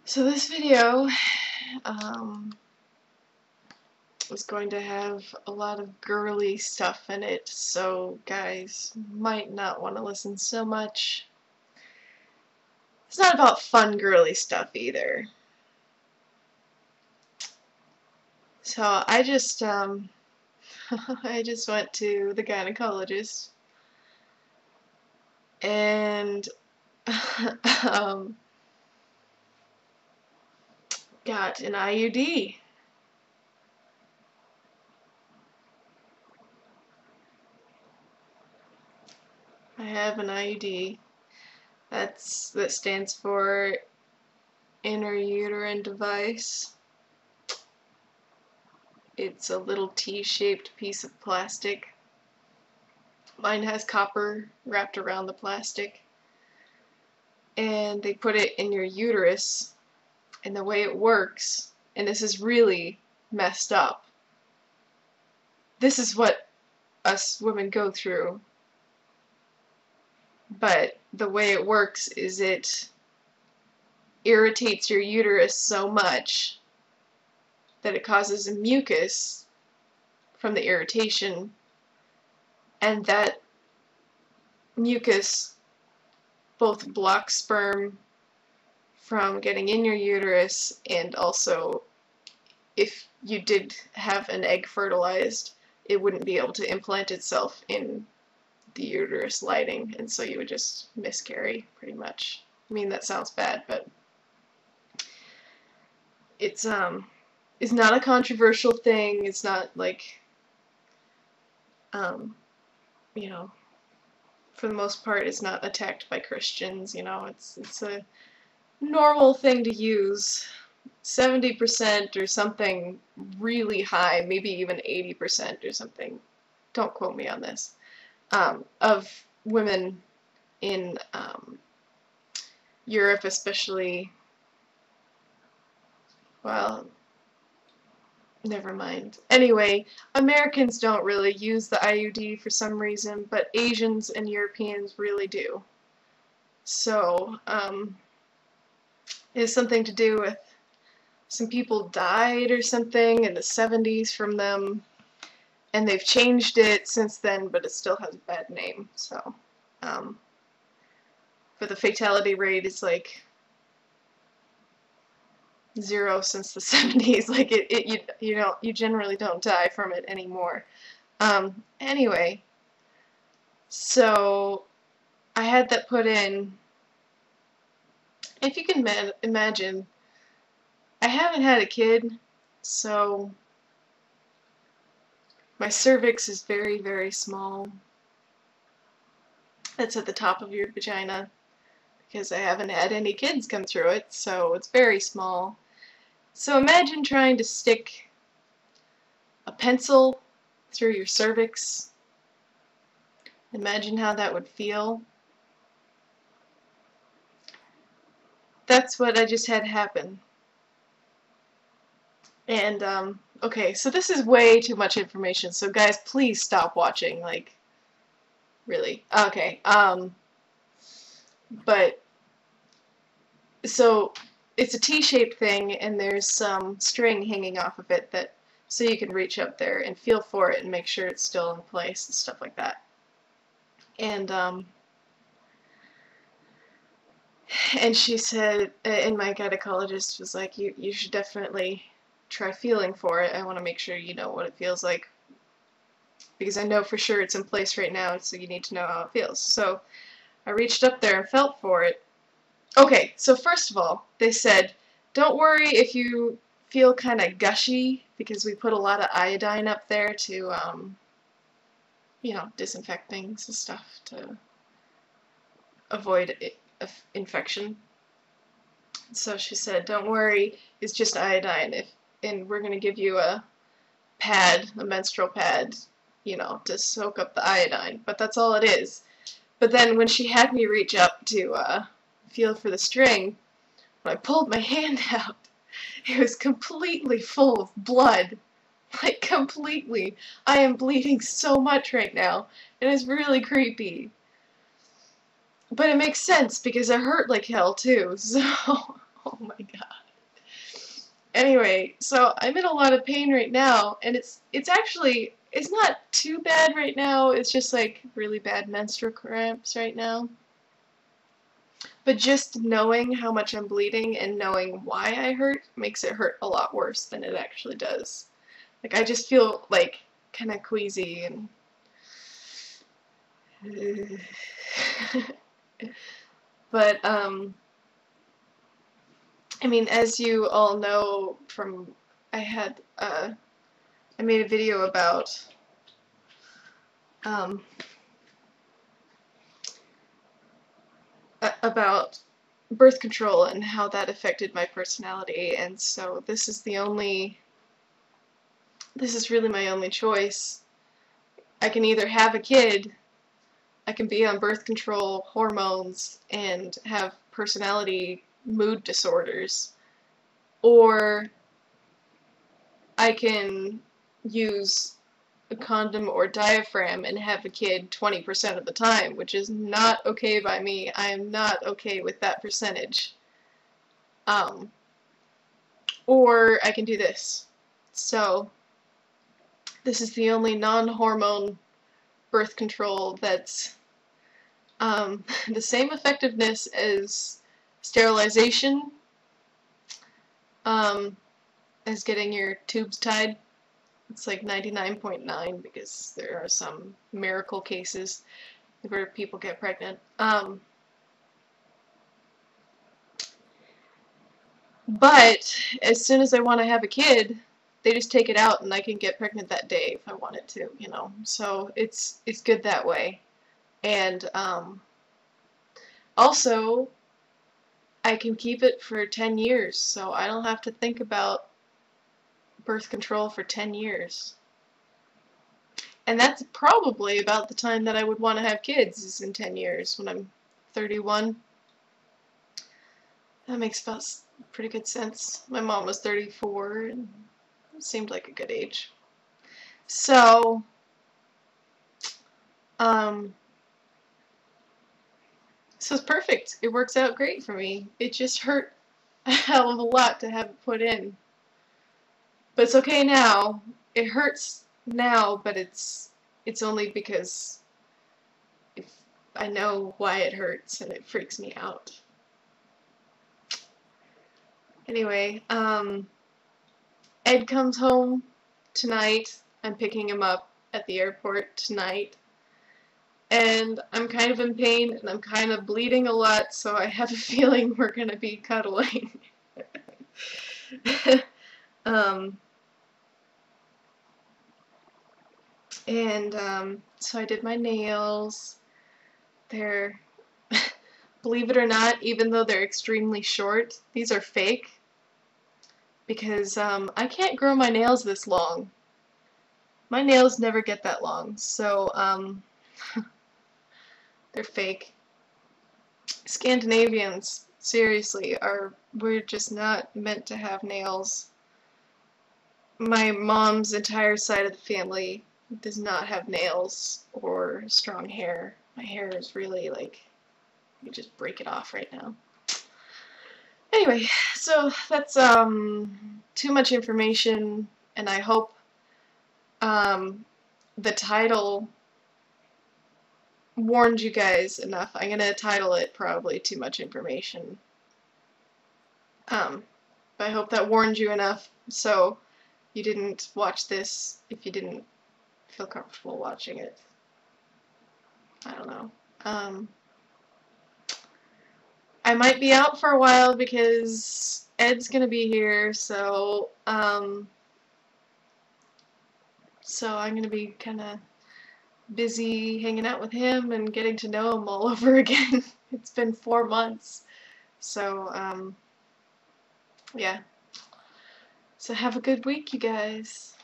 So this video is going to have a lot of girly stuff in it, so guys might not want to listen so much. It's not about fun girly stuff either. So I just I just went to the gynecologist and got an IUD. I have an IUD. That stands for intrauterine device. It's a little T-shaped piece of plastic. Mine has copper wrapped around the plastic. And they put it in your uterus. And the way it works, and this is really messed up. This is what us women go through. But the way it works is it irritates your uterus so much that it causes a mucus from the irritation, and that mucus both blocks sperm from getting in your uterus, and also if you did have an egg fertilized, it wouldn't be able to implant itself in the uterus lining, and so you would just miscarry pretty much. I mean, that sounds bad, but it's not a controversial thing. It's not like you know, for the most part it's not attacked by Christians, you know. It's a normal thing to use. 70% or something really high, maybe even 80% or something, don't quote me on this, of women in Europe especially, well, never mind. Anyway, Americans don't really use the IUD for some reason, but Asians and Europeans really do. So, it has something to do with some people died or something in the 70s from them, and they've changed it since then, but it still has a bad name. So, but the fatality rate is like 0 since the 70s. Like you generally don't die from it anymore. Anyway, so I had that put in. If you can imagine, I haven't had a kid, so my cervix is very, very small. That's at the top of your vagina, because I haven't had any kids come through it, so it's very small. So imagine trying to stick a pencil through your cervix. Imagine how that would feel. That's what I just had happen. And, okay, so this is way too much information, so guys, please stop watching, like, really. Okay, but, so, it's a T-shaped thing, and there's some string hanging off of it that, so you can reach up there and feel for it and make sure it's still in place and stuff like that. And she said, and my gynecologist was like, you should definitely try feeling for it. I want to make sure you know what it feels like, because I know for sure it's in place right now, so you need to know how it feels. So I reached up there and felt for it. Okay, so first of all, they said, don't worry if you feel kind of gushy, because we put a lot of iodine up there to, you know, disinfect things and stuff to avoid infection. So she said, don't worry, it's just iodine, and we're going to give you a pad, a menstrual pad, you know, to soak up the iodine, but that's all it is. But then when she had me reach up to feel for the string, when I pulled my hand out, it was completely full of blood. Like, completely. I am bleeding so much right now. It is really creepy. But it makes sense, because it hurt like hell, too, so, oh my god. Anyway, so I'm in a lot of pain right now, and it's actually it's not too bad right now. It's just like really bad menstrual cramps right now. But just knowing how much I'm bleeding and knowing why I hurt makes it hurt a lot worse than it actually does. Like I just feel like kind of queasy and but I mean, as you all know from I had I made a video um about birth control and how that affected my personality, and so this is really my only choice. I can either have a kid, I can be on birth control, hormones, and have personality mood disorders, or I can use a condom or diaphragm and have a kid 20% of the time, which is not okay by me. I am not okay with that percentage. Um, or I can do this. So, this is the only non-hormone birth control that's the same effectiveness as sterilization, um, as getting your tubes tied. It's like 99.9 because there are some miracle cases where people get pregnant. But as soon as I want to have a kid, they just take it out and I can get pregnant that day if I wanted to, you know. So it's good that way. And also, I can keep it for 10 years, so I don't have to think about birth control for 10 years. And that's probably about the time that I would want to have kids, is in 10 years, when I'm 31. That makes about pretty good sense. My mom was 34, and it seemed like a good age. So, so it's perfect. It works out great for me. It just hurt a hell of a lot to have it put in. But it's okay now. It hurts now, but it's only because if I know why it hurts and it freaks me out. Anyway, Ed comes home tonight. I'm picking him up at the airport tonight. And I'm kind of in pain and I'm kind of bleeding a lot, so I have a feeling we're gonna be cuddling. So I did my nails. They're, believe it or not, even though they're extremely short, these are fake. Because I can't grow my nails this long. My nails never get that long, so they're fake. Scandinavians, seriously, we're just not meant to have nails. My mom's entire side of the family does not have nails or strong hair. My hair is really like, you just break it off right now. Anyway, so that's too much information, and I hope the title warned you guys enough. I'm gonna title it probably Too Much Information. But I hope that warned you enough so you didn't watch this if you didn't feel comfortable watching it. I don't know. I might be out for a while because Ed's gonna be here, so I'm gonna be kinda busy hanging out with him and getting to know him all over again. It's been 4 months. So, yeah. So have a good week, you guys.